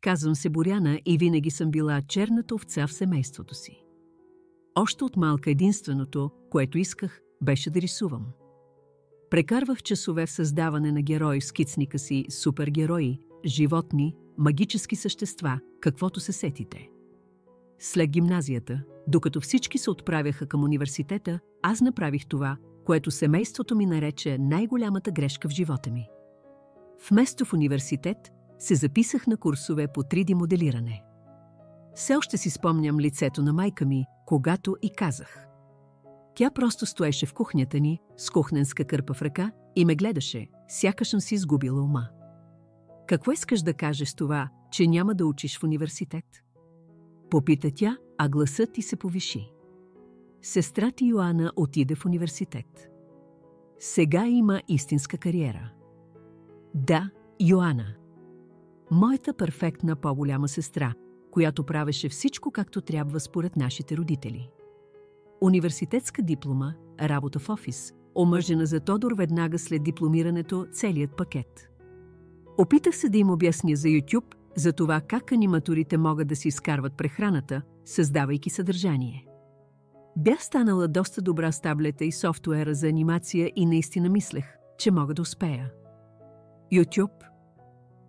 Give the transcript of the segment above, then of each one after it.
Казвам се Боряна и винаги съм била черната овца в семейството си. Още от малка единственото, което исках, беше да рисувам. Прекарвах часове в създаване на герои в скицника си, супергерои, животни, магически същества, каквото се сетите. След гимназията, докато всички се отправяха към университета, аз направих това, което семейството ми нарече най-голямата грешка в живота ми. Вместо в университет, се записах на курсове по 3D моделиране. Все още си спомням лицето на майка ми, когато и казах. Тя просто стоеше в кухнята ни, с кухненска кърпа в ръка и ме гледаше, сякаш съм си изгубила ума. Какво искаш да кажеш с това, че няма да учиш в университет? Попита тя, а гласът ти се повиши. Сестра ти Йоана отиде в университет. Сега има истинска кариера. Да, Йоана. Моята перфектна по-голяма сестра, която правеше всичко както трябва според нашите родители. Университетска диплома, работа в офис, омъжена за Тодор веднага след дипломирането, целият пакет. Опитах се да им обясня за YouTube, за това как аниматорите могат да си изкарват прехраната, създавайки съдържание. Бях станала доста добра с таблета и софтуера за анимация и наистина мислех, че мога да успея. YouTube.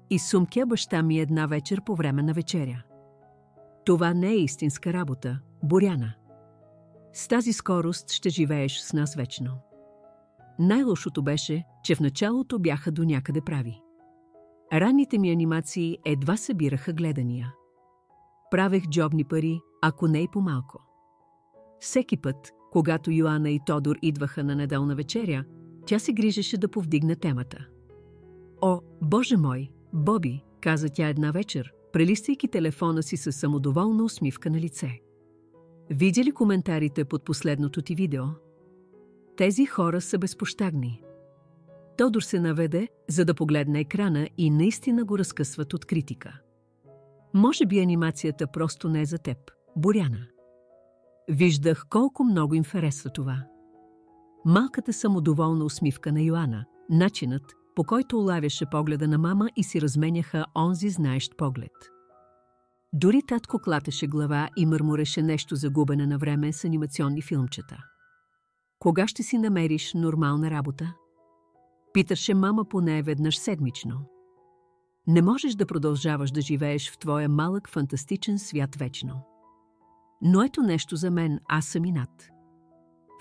Изсумкя баща ми една вечер по време на вечеря. Това не е истинска работа, Боряна. С тази скорост ще живееш с нас вечно. Най-лошото беше, че в началото бяха до някъде прави. Ранните ми анимации едва събираха гледания. Правех джобни пари, ако не и по-малко. Всеки път, когато Йоана и Тодор идваха на неделна вечеря, тя се грижеше да повдигне темата. О, Боже мой, Боби, каза тя една вечер, прелистайки телефона си със самодоволна усмивка на лице. Видя ли коментарите под последното ти видео? Тези хора са безпощадни. Тодор се наведе, за да погледне екрана и наистина го разкъсват от критика. Може би анимацията просто не е за теб, Боряна. Виждах колко много им харесва това. Малката самодоволна усмивка на Йоана, начинът, по който улавяше погледа на мама и си разменяха онзи знаещ поглед. Дори татко клатеше глава и мърмореше нещо за губене на време с анимационни филмчета. Кога ще си намериш нормална работа? Питаше мама поне веднъж седмично. Не можеш да продължаваш да живееш в твоя малък фантастичен свят вечно. Но ето нещо за мен, аз съм инат.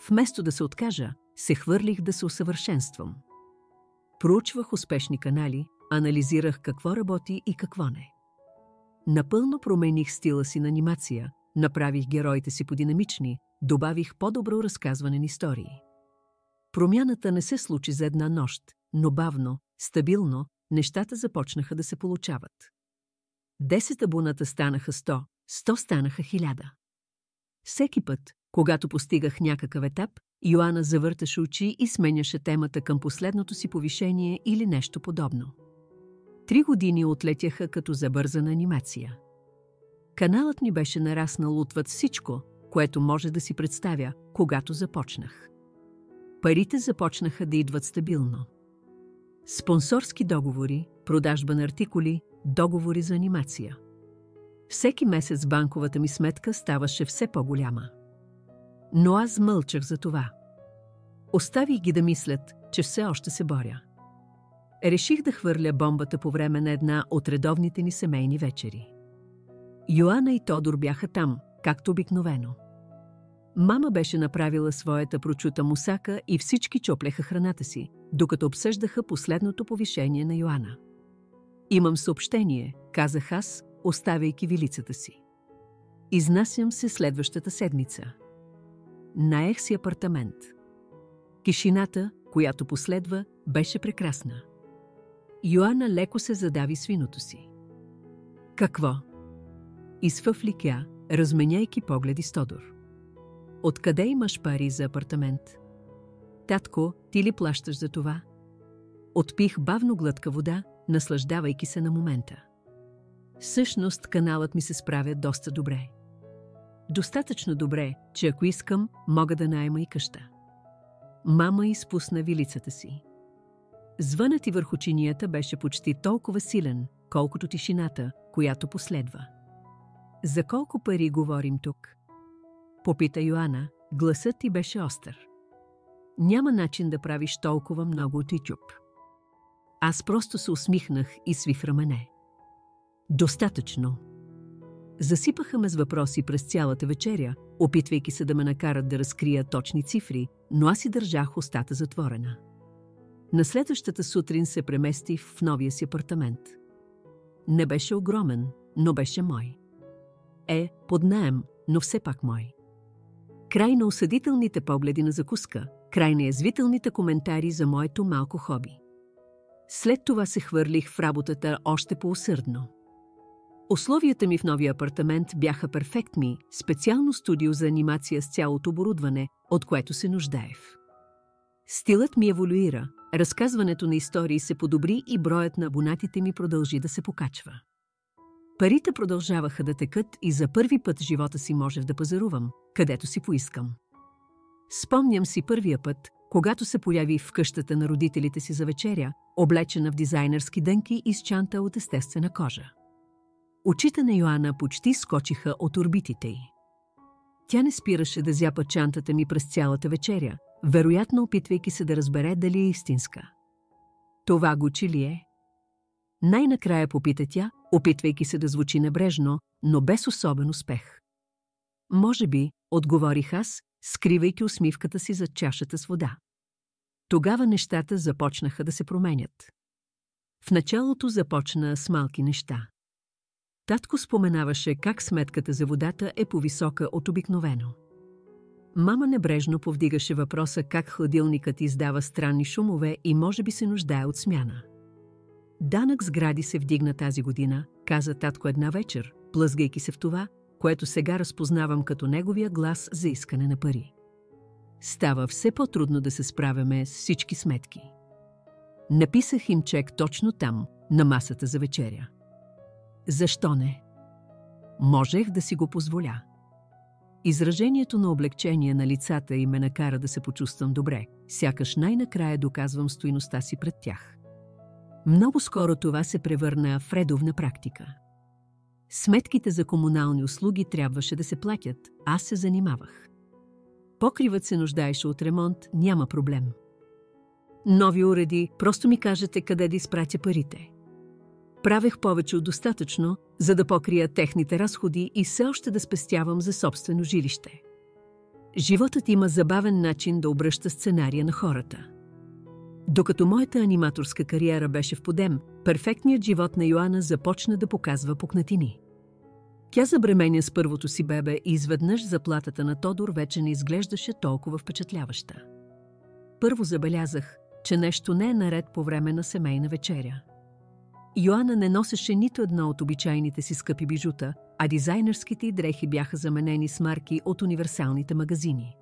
Вместо да се откажа, се хвърлих да се усъвършенствам. Проучвах успешни канали, анализирах какво работи и какво не. Напълно промених стила си на анимация, направих героите си подинамични, добавих по-добро разказване на истории. Промяната не се случи за една нощ, но бавно, стабилно, нещата започнаха да се получават. 10 абоната станаха 100, 100 станаха 1000. Всеки път, когато постигах някакъв етап, Йоана завърташе очи и сменяше темата към последното си повишение или нещо подобно. 3 години отлетяха като забързана анимация. Каналът ни беше нараснал отвъд всичко, което може да си представя, когато започнах. Парите започнаха да идват стабилно. Спонсорски договори, продажба на артикули, договори за анимация. Всеки месец банковата ми сметка ставаше все по-голяма. Но аз мълчах за това. Оставих ги да мислят, че все още се боря. Реших да хвърля бомбата по време на една от редовните ни семейни вечери. Йоана и Тодор бяха там, както обикновено. Мама беше направила своята прочута мусака и всички чоплеха храната си, докато обсъждаха последното повишение на Йоана. Имам съобщение, казах аз, оставяйки вилицата си. Изнасям се следващата седмица. Наех си апартамент. Тишината, която последва, беше прекрасна. Йоана леко се задави свиното си. Какво? Изфъфли тя, разменяйки погледи с Тодор. Откъде имаш пари за апартамент? Татко, ти ли плащаш за това? Отпих бавно глътка вода, наслаждавайки се на момента. Всъщност каналът ми се справя доста добре. Достатъчно добре, че ако искам, мога да наема и къща. Мама изпусна вилицата си. Звънът и върху чинията беше почти толкова силен, колкото тишината, която последва. За колко пари говорим тук? Попита Йоана, гласът ти беше остър. Няма начин да правиш толкова много от YouTube. Аз просто се усмихнах и свих рамене. Достатъчно. Засипаха ме с въпроси през цялата вечеря, опитвайки се да ме накарат да разкрия точни цифри, но аз си държах устата затворена. На следващата сутрин се преместих в новия си апартамент. Не беше огромен, но беше мой. Под наем, но все пак мой. Край на осъдителните погледи на закуска, край на язвителните коментари за моето малко хоби. След това се хвърлих в работата още по-усърдно. Условията ми в новия апартамент бяха перфектни, специално студио за анимация с цялото оборудване, от което се нуждаех. Стилът ми еволюира, разказването на истории се подобри и броят на абонатите ми продължи да се покачва. Парите продължаваха да текат и за първи път в живота си можех да пазарувам, където си поискам. Спомням си първия път, когато се появи в къщата на родителите си за вечеря, облечена в дизайнерски дънки и с чанта от естествена кожа. Очите на Йоана почти скочиха от орбитите й. Тя не спираше да зяпа чантата ми през цялата вечеря, вероятно опитвайки се да разбере дали е истинска. Това Гучи ли е? Най-накрая попита тя, опитвайки се да звучи небрежно, но без особен успех. Може би, отговорих аз, скривайки усмивката си зад чашата с вода. Тогава нещата започнаха да се променят. В началото започна с малки неща. Татко споменаваше как сметката за водата е по-висока от обикновено. Мама небрежно повдигаше въпроса как хладилникът издава странни шумове и може би се нуждае от смяна. Данък сгради се вдигна тази година, каза татко една вечер, плъзгайки се в това, което сега разпознавам като неговия глас за искане на пари. Става все по-трудно да се справяме с всички сметки. Написах им чек точно там, на масата за вечеря. Защо не? Можех да си го позволя. Изражението на облегчение на лицата им ме накара да се почувствам добре, сякаш най-накрая доказвам стойността си пред тях. Много скоро това се превърна в редовна практика. Сметките за комунални услуги трябваше да се платят, аз се занимавах. Покривът се нуждаеше от ремонт, няма проблем. Нови уреди, просто ми кажете къде да изпратя парите. Правех повече от достатъчно, за да покрия техните разходи и все още да спестявам за собствено жилище. Животът има забавен начин да обръща сценария на хората. Докато моята аниматорска кариера беше в подем, перфектният живот на Йоана започна да показва пукнатини. Тя забременя с първото си бебе и изведнъж заплатата на Тодор вече не изглеждаше толкова впечатляваща. Първо забелязах, че нещо не е наред по време на семейна вечеря. Йоана не носеше нито едно от обичайните си скъпи бижута, а дизайнерските й дрехи бяха заменени с марки от универсалните магазини.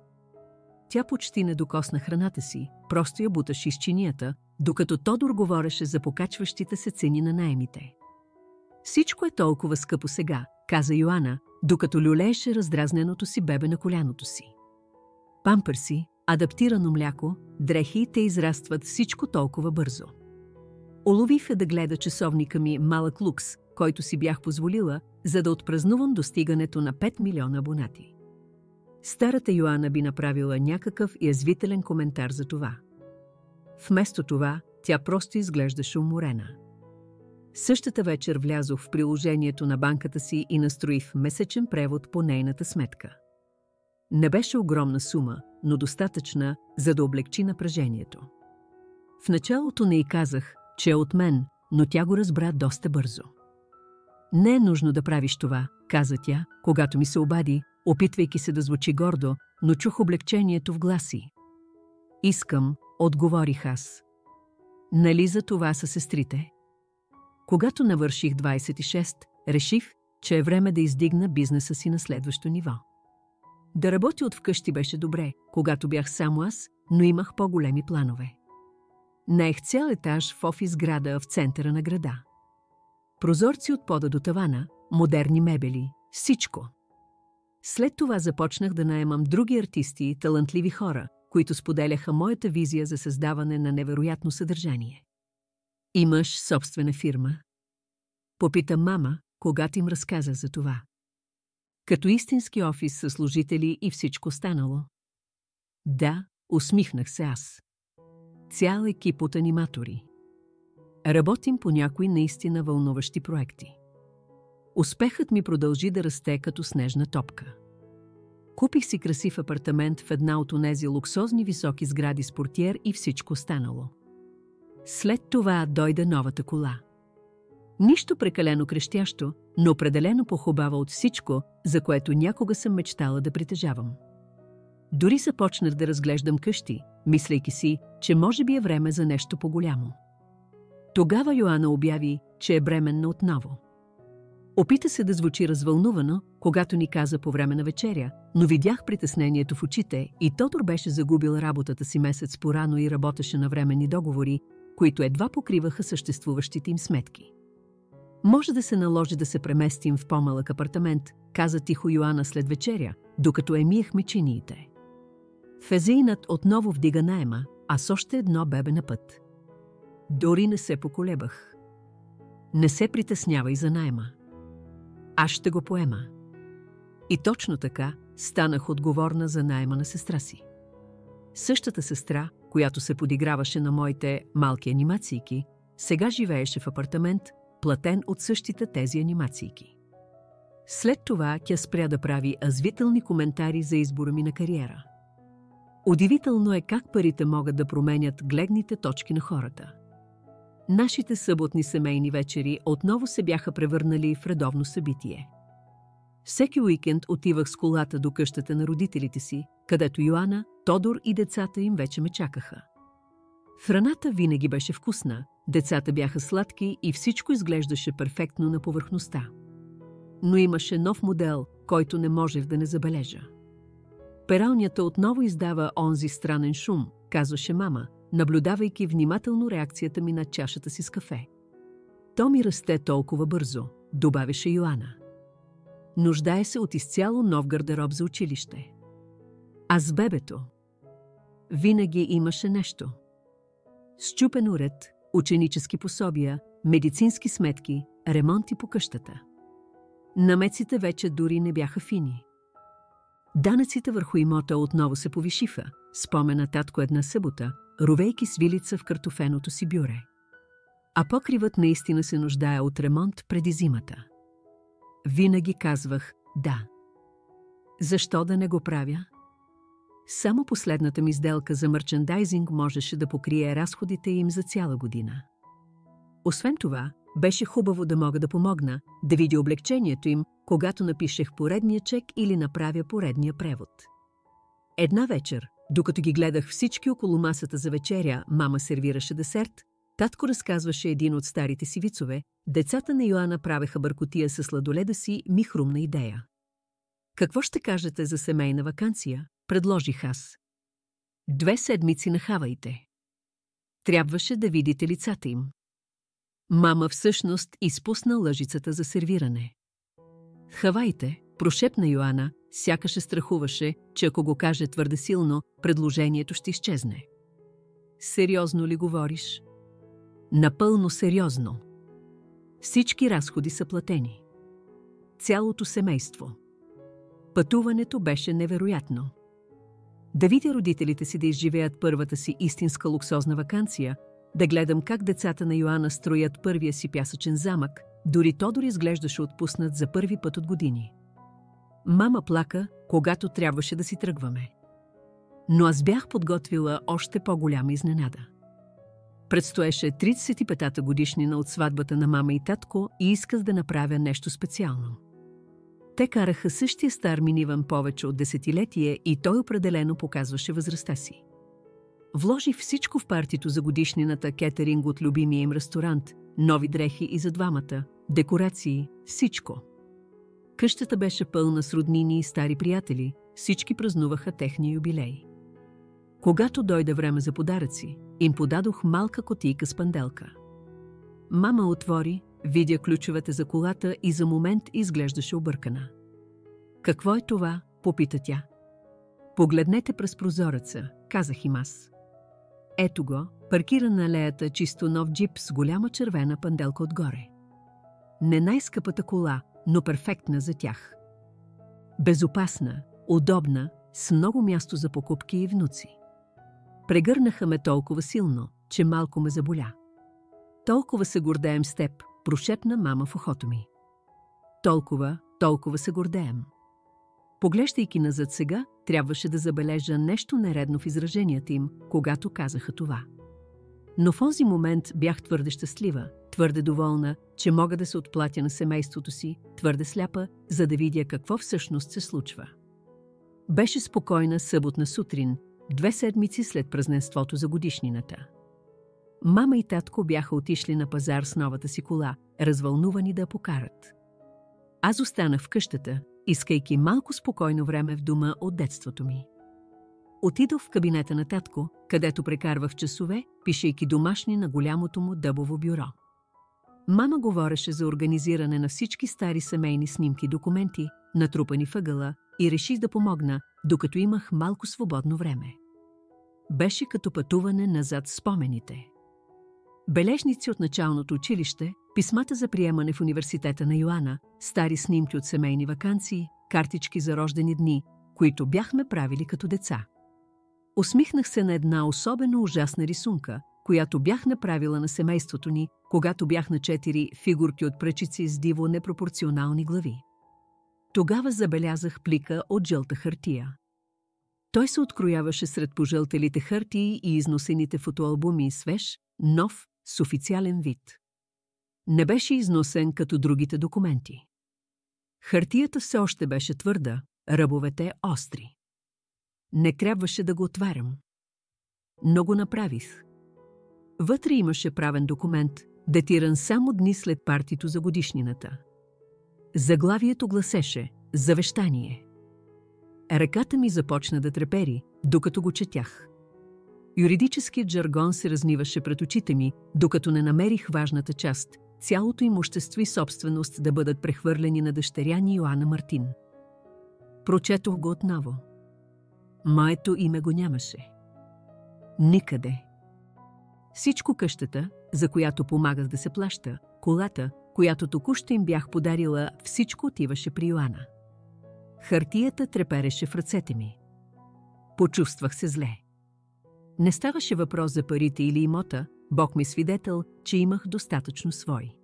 Тя почти не докосна храната си, просто я буташе из чинията, докато Тодор говореше за покачващите се цени на наемите. Всичко е толкова скъпо сега, каза Йоана, докато люлееше раздразненото си бебе на коляното си. Памперси, адаптирано мляко, дрехи те израстват всичко толкова бързо. Улових да гледа часовника ми малък лукс, който си бях позволила, за да отпразнувам достигането на 5 милиона абонати. Старата Йоана би направила някакъв язвителен коментар за това. Вместо това, тя просто изглеждаше уморена. Същата вечер влязох в приложението на банката си и настроих месечен превод по нейната сметка. Не беше огромна сума, но достатъчна, за да облегчи напрежението. В началото не й казах, че е от мен, но тя го разбра доста бързо. Не е нужно да правиш това, каза тя, когато ми се обади, опитвайки се да звучи гордо, но чух облегчението в гласи. Искам, отговорих аз. Нали за това са сестрите? Когато навърших 26, реших, че е време да издигна бизнеса си на следващо ниво. Да работя от вкъщи беше добре, когато бях само аз, но имах по-големи планове. Наех цял етаж в офис града в центъра на града. Прозорци от пода до тавана, модерни мебели, всичко. След това започнах да наемам други артисти и талантливи хора, които споделяха моята визия за създаване на невероятно съдържание. Имаш собствена фирма? Попита мама, когато им разказа за това. Като истински офис със служители и всичко останало. Да, усмихнах се аз. Цял екип от аниматори. Работим по някои наистина вълнуващи проекти. Успехът ми продължи да расте като снежна топка. Купих си красив апартамент в една от онези луксозни високи сгради с портиер и всичко останало. След това дойде новата кола. Нищо прекалено крещящо, но определено похубава от всичко, за което някога съм мечтала да притежавам. Дори започнах да разглеждам къщи, мислейки си, че може би е време за нещо по-голямо. Тогава Йоана обяви, че е бременна отново. Опита се да звучи развълнувано, когато ни каза по време на вечеря, но видях притеснението в очите и Тодор беше загубил работата си месец по-рано и работеше на временни договори, които едва покриваха съществуващите им сметки. Може да се наложи да се преместим в по-малък апартамент, каза тихо Йоана след вечеря, докато емиехме чиниите. Фезеинът отново вдига наема, а с още едно бебе на път. Дори не се поколебах. Не се притеснявай за наема. Аз ще го поема. И точно така станах отговорна за наема на сестра си. Същата сестра, която се подиграваше на моите малки анимацийки, сега живееше в апартамент, платен от същите тези анимацийки. След това тя спря да прави азвителни коментари за избора ми на кариера. Удивително е как парите могат да променят гледните точки на хората. Нашите съботни семейни вечери отново се бяха превърнали в редовно събитие. Всеки уикенд отивах с колата до къщата на родителите си, където Йоана, Тодор и децата им вече ме чакаха. Храната винаги беше вкусна, децата бяха сладки и всичко изглеждаше перфектно на повърхността. Но имаше нов модел, който не можех да не забележа. Пералнята отново издава онзи странен шум, казваше мама, наблюдавайки внимателно реакцията ми на чашата си с кафе. То ми расте толкова бързо, добавеше Йоана. Нуждае се от изцяло нов гардероб за училище. А с бебето винаги имаше нещо. Счупен уред, ученически пособия, медицински сметки, ремонти по къщата. Намеците вече дори не бяха фини. Данъците върху имота отново се повишиха, спомена татко една събота, ровейки свилица в картофеното си бюре. А покривът наистина се нуждае от ремонт преди зимата. Винаги казвах да. Защо да не го правя? Само последната ми сделка за мерчендайзинг можеше да покрие разходите им за цяла година. Освен това, беше хубаво да мога да помогна, да видя облегчението им, когато напишех поредния чек или направя поредния превод. Една вечер, докато ги гледах всички около масата за вечеря, мама сервираше десерт, татко разказваше един от старите си вицове, децата на Йоана правеха бъркотия със сладоледа си, ми хрумна идея. Какво ще кажете за семейна ваканция? Предложих аз. 2 седмици на Хаваите. Трябваше да видите лицата им. Мама всъщност изпусна лъжицата за сервиране. Хаваите, прошепна Йоана, сякаше страхуваше, че ако го каже твърде силно, предложението ще изчезне. Сериозно ли говориш? Напълно сериозно. Всички разходи са платени. Цялото семейство. Пътуването беше невероятно. Да видя родителите си да изживеят първата си истинска луксозна ваканция, да гледам как децата на Йоана строят първия си пясъчен замък, дори Тодор изглеждаше отпуснат за първи път от години. Мама плака, когато трябваше да си тръгваме. Но аз бях подготвила още по-голяма изненада. Предстоеше 35-та годишнина от сватбата на мама и татко и исках да направя нещо специално. Те караха същия стар миниван повече от десетилетие и той определено показваше възрастта си. Вложих всичко в партито за годишнината, кетеринг от любимия им ресторант, нови дрехи и за двамата, декорации, всичко. Къщата беше пълна с роднини и стари приятели, всички празнуваха техния юбилей. Когато дойде време за подаръци, им подадох малка кутийка с панделка. Мама отвори, видя ключовете за колата и за момент изглеждаше объркана. Какво е това? Попита тя. Погледнете през прозореца, казах им аз. Ето го, паркиран на алеята чисто нов джип с голяма червена панделка отгоре. не най-скъпата кола, но перфектна за тях. Безопасна, удобна, с много място за покупки и внуци. Прегърнаха ме толкова силно, че малко ме заболя. Толкова се гордеем с теб, прошепна мама в ухото ми. Толкова се гордеем. Поглеждайки назад сега, трябваше да забележа нещо нередно в израженията им, когато казаха това. Но в онзи момент бях твърде щастлива, твърде доволна, че мога да се отплатя на семейството си, твърде сляпа, за да видя какво всъщност се случва. Беше спокойна съботна сутрин, 2 седмици след празненството за годишнината. Мама и татко бяха отишли на пазар с новата си кола, развълнувани да я покарат. Аз останах в къщата, искайки малко спокойно време в дома от детството ми. Отидох в кабинета на татко, където прекарвах часове, пишейки домашни на голямото му дъбово бюро. Мама говореше за организиране на всички стари семейни снимки и документи, натрупани въгъла, и реших да помогна, докато имах малко свободно време. Беше като пътуване назад в спомените. Бележници от началното училище, писмата за приемане в университета на Йоана, стари снимки от семейни ваканции, картички за рождени дни, които бяхме правили като деца. Усмихнах се на една особено ужасна рисунка, която бях направила на семейството ни, когато бях на 4 фигурки от пръчици с диво непропорционални глави. Тогава забелязах плика от жълта хартия. Той се открояваше сред пожълтелите хартии и износените фотоалбуми, свеж, нов, с официален вид. Не беше износен като другите документи. Хартията все още беше твърда, ръбовете остри. Не трябваше да го отварям. Но го направих. Вътре имаше правен документ, датиран само дни след партито за годишнината. Заглавието гласеше «Завещание». Ръката ми започна да трепери, докато го четях. Юридическият жаргон се разниваше пред очите ми, докато не намерих важната част – цялото имущество и собственост да бъдат прехвърлени на дъщеря ни Йоана Мартин. Прочетох го отново. Моето име го нямаше. Никъде. Всичко къщата, за която помагах да се плаща, колата, която току-що им бях подарила, всичко отиваше при Йоана. Хартията трепереше в ръцете ми. Почувствах се зле. Не ставаше въпрос за парите или имота, Бог ми свидетел, че имах достатъчно свой.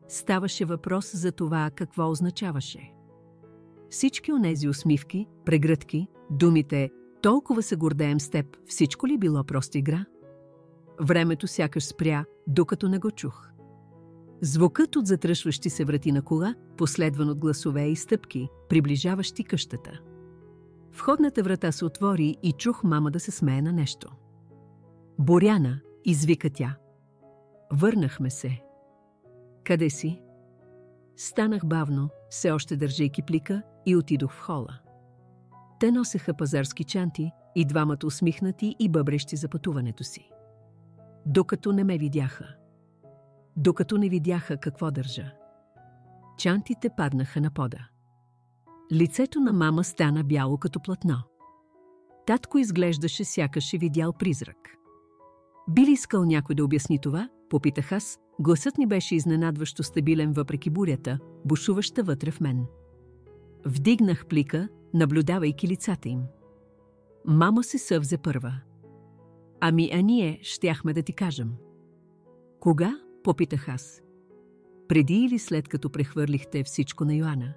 Ставаше въпрос за това какво означаваше. Всички онези усмивки, прегръдки, думите «Толкова се гордеем с теб», всичко ли било просто игра? Времето сякаш спря, докато не го чух. Звукът от затръшващи се врати на кола, последван от гласове и стъпки, приближаващи къщата. Входната врата се отвори и чух мама да се смее на нещо. «Боряна!» извика тя. Върнахме се. «Къде си?» Станах бавно, все още държейки плика, и отидох в хола. Те носеха пазарски чанти и двамата усмихнати и бъбрещи за пътуването си. Докато не ме видяха. Докато не видяха какво държа. Чантите паднаха на пода. Лицето на мама стана бяло като платно. Татко изглеждаше сякаш е видял призрак. Би ли искал някой да обясни това? Попитах аз. Гласът ни беше изненадващо стабилен въпреки бурята, бушуваща вътре в мен. Вдигнах плика, наблюдавайки лицата им. Мама се съвзе първа. А ние щяхме да ти кажем. Кога? Попитах аз. Преди или след като прехвърлихте всичко на Йоана?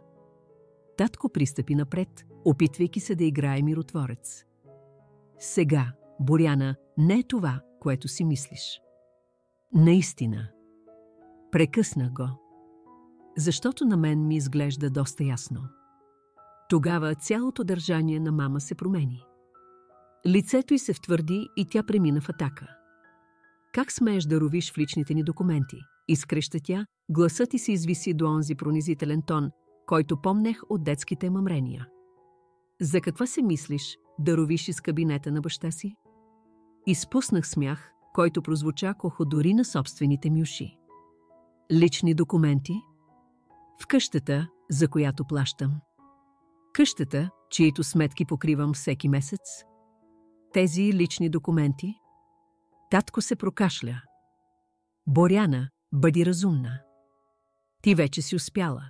Татко пристъпи напред, опитвайки се да играе миротворец. Сега, Боряна, не е това, което си мислиш. Наистина. Прекъснах го. Защото на мен ми изглежда доста ясно. Тогава цялото държание на мама се промени. Лицето й се втвърди и тя премина в атака. Как смееш да ровиш в личните ни документи? Изкреща тя, гласът ти се извиси до онзи пронизителен тон, който помнех от детските мъмрения. За каква се мислиш да ровиш из кабинета на баща си? Изпуснах смях, който прозвуча кохо дори на собствените ми уши. Лични документи? В къщата, за която плащам. Къщата, чието сметки покривам всеки месец. Тези лични документи? Татко се прокашля. Боряна, бъди разумна. Ти вече си успяла.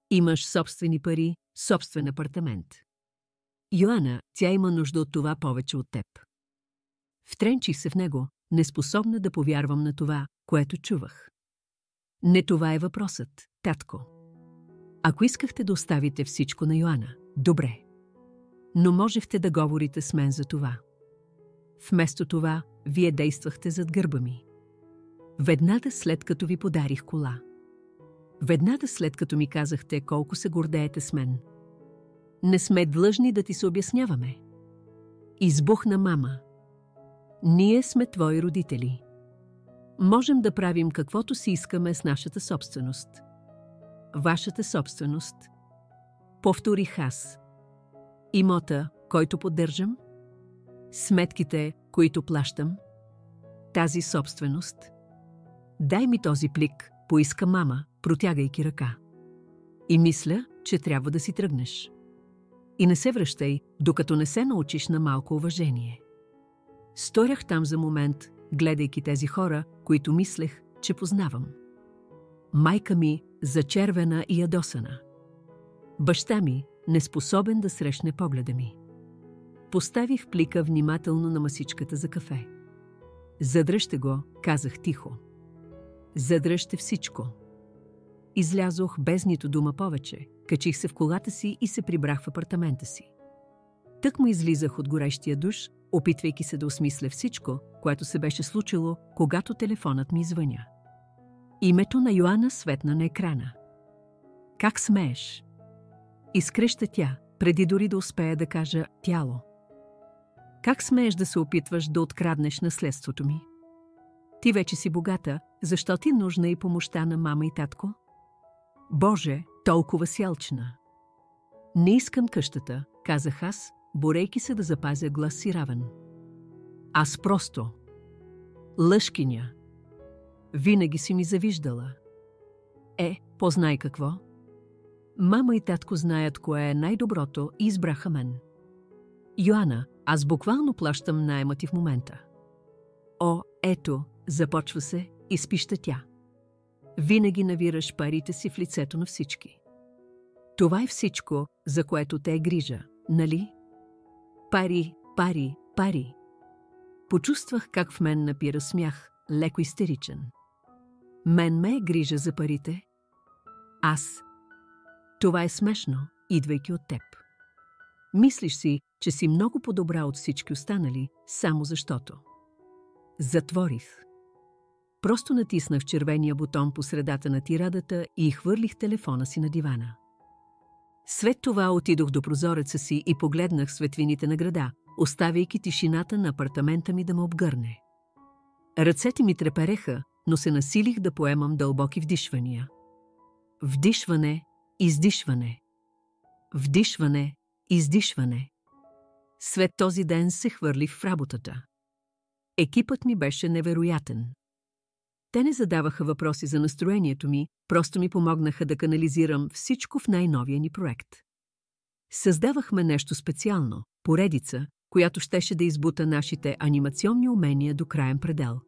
Имаш собствени пари, собствен апартамент. Йоана, тя има нужда от това повече от теб. Втренчих се в него, неспособна да повярвам на това, което чувах. Не това е въпросът, татко. Ако искахте да оставите всичко на Йоана, добре. Но можехте да говорите с мен за това. Вместо това, вие действахте зад гърба ми. Веднага след като ви подарих кола. Веднага след като ми казахте колко се гордеете с мен. Не сме длъжни да ти се обясняваме. Избухна мама. Ние сме твои родители. Можем да правим каквото си искаме с нашата собственост. Вашата собственост. Повторих аз. Имота, който поддържам. Сметките, които плащам. Тази собственост. Дай ми този плик, поиска мама, протягайки ръка. И мисля, че трябва да си тръгнеш. И не се връщай, докато не се научиш на малко уважение. Сторях там за момент, гледайки тези хора, които мислех, че познавам. Майка ми, зачервена и ядосана. Баща ми, неспособен да срещне погледа ми. Поставих плика внимателно на масичката за кафе. Задръжте го, казах тихо. Задръжте всичко. Излязох без нито дума повече, качих се в колата си и се прибрах в апартамента си. Тък му излизах от горещия душ, опитвайки се да осмисля всичко, което се беше случило, когато телефонът ми звъня. Името на Йоана светна на екрана. Как смееш? Изкреща тя, преди дори да успея да кажа тяло. Как смееш да се опитваш да откраднеш наследството ми? Ти вече си богата, защо ти нужна и помощта на мама и татко? Боже, толкова си алчна. Не искам къщата, казах аз, борейки се да запазя глас си равен. Аз просто. Лъжкиня. Винаги си ми завиждала. Познай какво. Мама и татко знаят кое е най-доброто и избраха мен. Йоана, аз буквално плащам наема ти в момента. Ето, започва се, изпища тя. Винаги навираш парите си в лицето на всички. Това е всичко, за което те е грижа, нали? Пари, пари, пари. Почувствах как в мен напира смях, леко истеричен. Мен ме е грижа за парите? Аз. Това е смешно, идвайки от теб. Мислиш си, че си много по-добра от всички останали, само защото. Затворих. Просто натиснах червения бутон по средата на тирадата и хвърлих телефона си на дивана. След това отидох до прозореца си и погледнах светлините на града, оставяйки тишината на апартамента ми да ме обгърне. Ръцете ми трепереха, но се насилих да поемам дълбоки вдишвания. Вдишване, издишване. Вдишване, издишване. След този ден се хвърлих в работата. Екипът ми беше невероятен. Те не задаваха въпроси за настроението ми, просто ми помогнаха да канализирам всичко в най-новия ни проект. Създавахме нещо специално, поредица, която щеше да избута нашите анимационни умения до краен предел.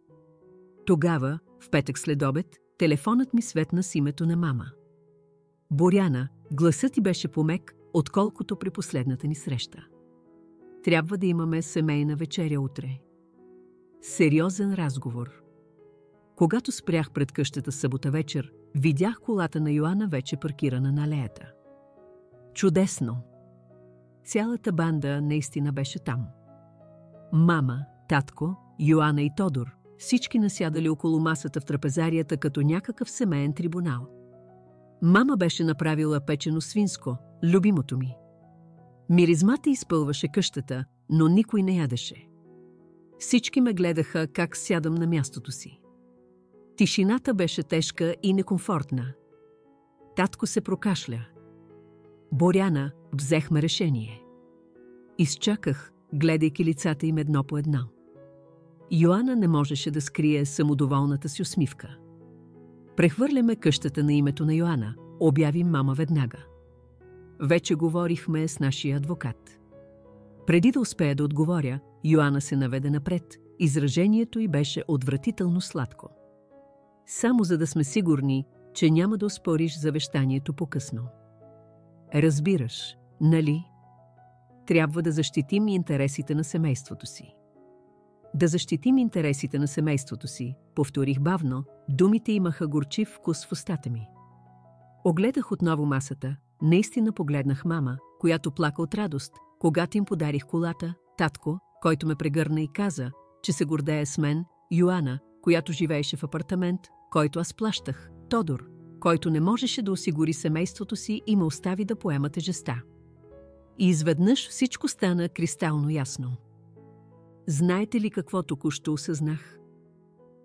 Тогава, в петък след обед, телефонът ми светна с името на мама. Боряна, гласът ти беше помек, отколкото при последната ни среща. Трябва да имаме семейна вечеря утре. Сериозен разговор. Когато спрях пред къщата събота вечер, видях колата на Йоана вече паркирана на алеята. Чудесно! Цялата банда наистина беше там. Мама, татко, Йоана и Тодор, всички насядали около масата в трапезарията като някакъв семейен трибунал. Мама беше направила печено свинско, любимото ми. Миризмата изпълваше къщата, но никой не ядеше. Всички ме гледаха как сядам на мястото си. Тишината беше тежка и некомфортна. Татко се прокашля. Боряна, взехме решение. Изчаках, гледайки лицата им едно по едно. Йоана не можеше да скрие самодоволната си усмивка. Прехвърляме къщата на името на Йоана, обяви мама веднага. Вече говорихме с нашия адвокат. Преди да успея да отговоря, Йоана се наведе напред, изражението й беше отвратително сладко. Само за да сме сигурни, че няма да оспориш завещанието по-късно. Разбираш, нали? Трябва да защитим интересите на семейството си. Да защитим интересите на семейството си, повторих бавно, думите имаха горчив вкус в устата ми. Огледах отново масата, наистина погледнах мама, която плака от радост, когато им подарих колата, татко, който ме прегърна и каза, че се гордее с мен, Йоана, която живееше в апартамент, който аз плащах, Тодор, който не можеше да осигури семейството си и ме остави да поема тежеста. И изведнъж всичко стана кристално ясно. Знаете ли какво току-що осъзнах?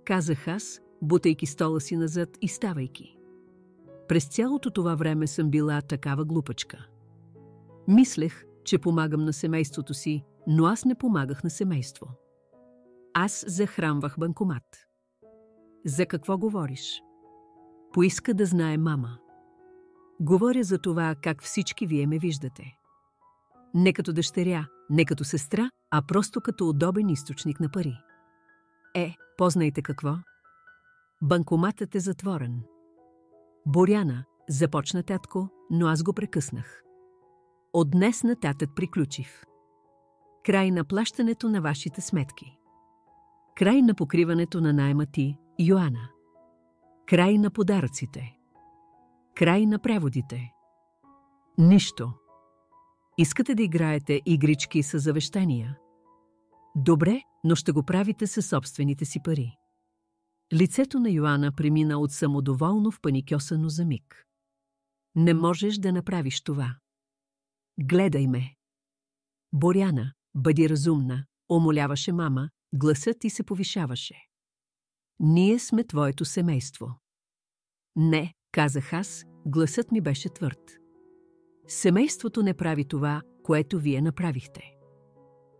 Казах аз, бутайки стола си назад и ставайки. През цялото това време съм била такава глупачка. Мислех, че помагам на семейството си, но аз не помагах на семейство. Аз захранвах банкомат. За какво говориш? Поиска да знае мама. Говоря за това, как всички вие ме виждате. Не като дъщеря, не като сестра, а просто като удобен източник на пари. Познайте какво? Банкоматът е затворен. Боряна, започна татко, но аз го прекъснах. От днес нататък приключив. Край на плащането на вашите сметки. Край на покриването на найма ти, Йоана. Край на подаръците. Край на преводите. Нищо. Искате да играете игрички с завещания? Добре, но ще го правите със собствените си пари. Лицето на Йоана премина от самодоволно в паникьосано за миг. Не можеш да направиш това. Гледай ме. Боряна, бъди разумна, умоляваше мама, гласът ти се повишаваше. Ние сме твоето семейство. Не, казах аз, гласът ми беше твърд. Семейството не прави това, което вие направихте.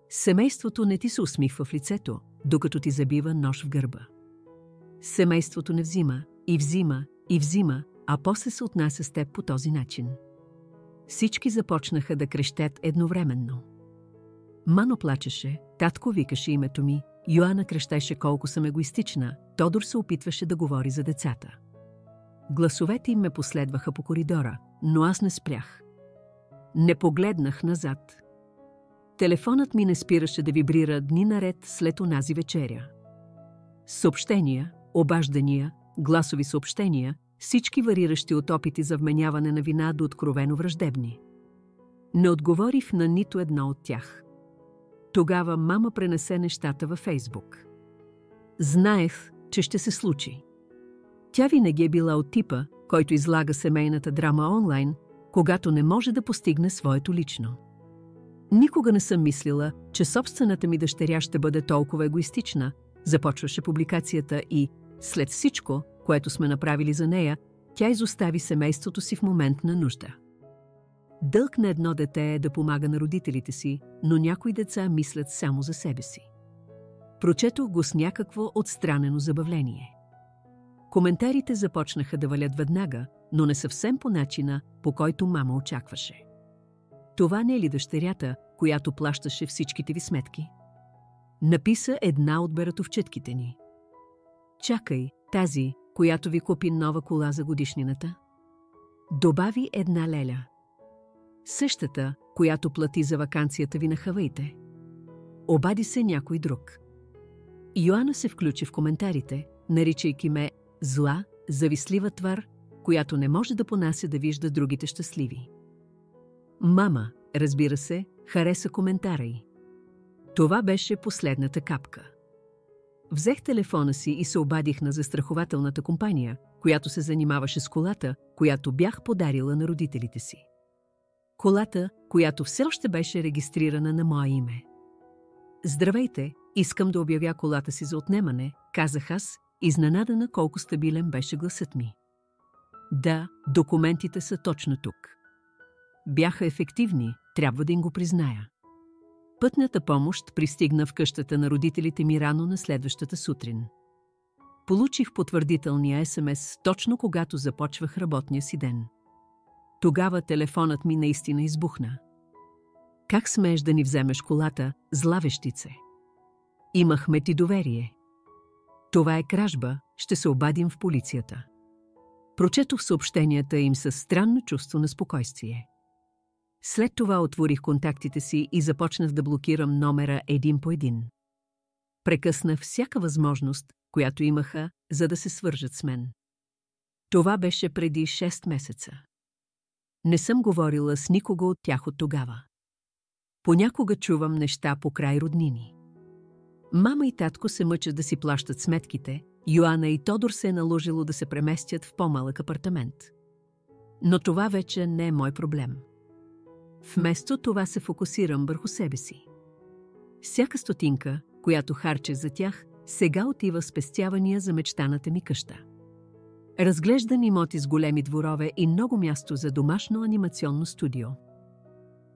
Семейството не ти се усмихва в лицето, докато ти забива нож в гърба. Семейството не взима, и взима, и взима, а после се отнася с теб по този начин. Всички започнаха да крещят едновременно. Мано плачеше, татко викаше името ми, Йоана крещеше колко съм егоистична, Тодор се опитваше да говори за децата. Гласовете им ме последваха по коридора, но аз не спрях. Не погледнах назад. Телефонът ми не спираше да вибрира дни наред след онази вечеря. Съобщения, обаждания, гласови съобщения, всички вариращи от опити за вменяване на вина до откровено враждебни. Не отговорих на нито едно от тях. Тогава мама пренесе нещата във Фейсбук. Знаех, че ще се случи. Тя винаги е била от типа, който излага семейната драма онлайн, когато не може да постигне своето лично. Никога не съм мислила, че собствената ми дъщеря ще бъде толкова егоистична, започваше публикацията и, след всичко, което сме направили за нея, тя изостави семейството си в момент на нужда. Дълг на едно дете е да помага на родителите си, но някои деца мислят само за себе си. Прочетох го с някакво отстранено забавление. Коментарите започнаха да валят веднага, но не съвсем по начина, по който мама очакваше. Това не е ли дъщерята, която плащаше всичките ви сметки? Написа една от бератовчетките ни. Чакай, тази, която ви купи нова кола за годишнината? Добави една Леля. Същата, която плати за ваканцията ви на Хаваите. Обади се някой друг. Йоана се включи в коментарите, наричайки ме зла, завистлива твар, която не може да понася да вижда другите щастливи. Мама, разбира се, хареса коментара й. Това беше последната капка. Взех телефона си и се обадих на застрахователната компания, която се занимаваше с колата, която бях подарила на родителите си. Колата, която все още беше регистрирана на мое име. Здравейте, искам да обявя колата си за отнемане, казах аз, изненадана колко стабилен беше гласът ми. Да, документите са точно тук. Бяха ефективни, трябва да им го призная. Пътната помощ пристигна в къщата на родителите ми рано на следващата сутрин. Получих потвърдителния СМС точно когато започвах работния си ден. Тогава телефонът ми наистина избухна. Как смееш да ни вземеш колата, зла вещице? Имахме ти доверие. Това е кражба, ще се обадим в полицията. Прочетох съобщенията им със странно чувство на спокойствие. След това отворих контактите си и започнах да блокирам номера един по един. Прекъснах всяка възможност, която имаха, за да се свържат с мен. Това беше преди 6 месеца. Не съм говорила с никого от тях от тогава. Понякога чувам неща покрай роднини. Мама и татко се мъчат да си плащат сметките, Йоана и Тодор се е наложило да се преместят в по-малък апартамент. Но това вече не е мой проблем. Вместо това се фокусирам върху себе си. Всяка стотинка, която харча за тях, сега отива в спестявания за мечтаната ми къща. Разглеждам имоти с големи дворове и много място за домашно анимационно студио.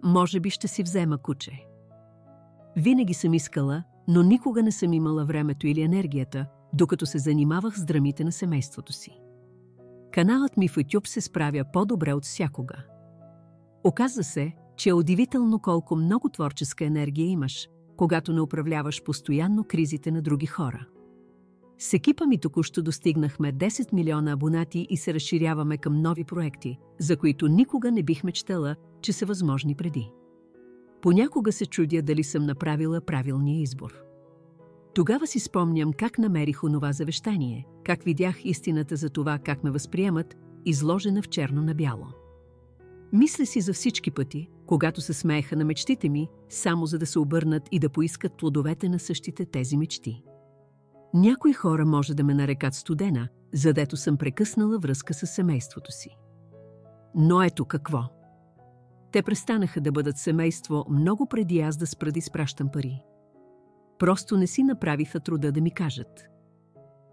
Може би ще си взема куче. Винаги съм искала, но никога не съм имала времето или енергията, докато се занимавах с драмите на семейството си. Каналът ми в YouTube се справя по-добре от всякога. Оказва се, че е удивително колко много творческа енергия имаш, когато не управляваш постоянно кризите на други хора. С екипа ми току-що достигнахме 10 милиона абонати и се разширяваме към нови проекти, за които никога не бих мечтала, че са възможни преди. Понякога се чудя дали съм направила правилния избор. Тогава си спомням как намерих онова завещание, как видях истината за това как ме възприемат, изложена в черно на бяло. Мисля си за всички пъти, когато се смееха на мечтите ми, само за да се обърнат и да поискат плодовете на същите тези мечти. Някои хора може да ме нарекат студена, задето съм прекъснала връзка с семейството си. Но ето какво. Те престанаха да бъдат семейство много преди аз да спра да изпращам пари. Просто не си направиха труда да ми кажат.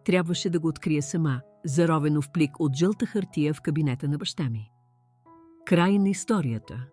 Трябваше да го открия сама, заровено в плик от жълта хартия в кабинета на баща ми. Край на историята.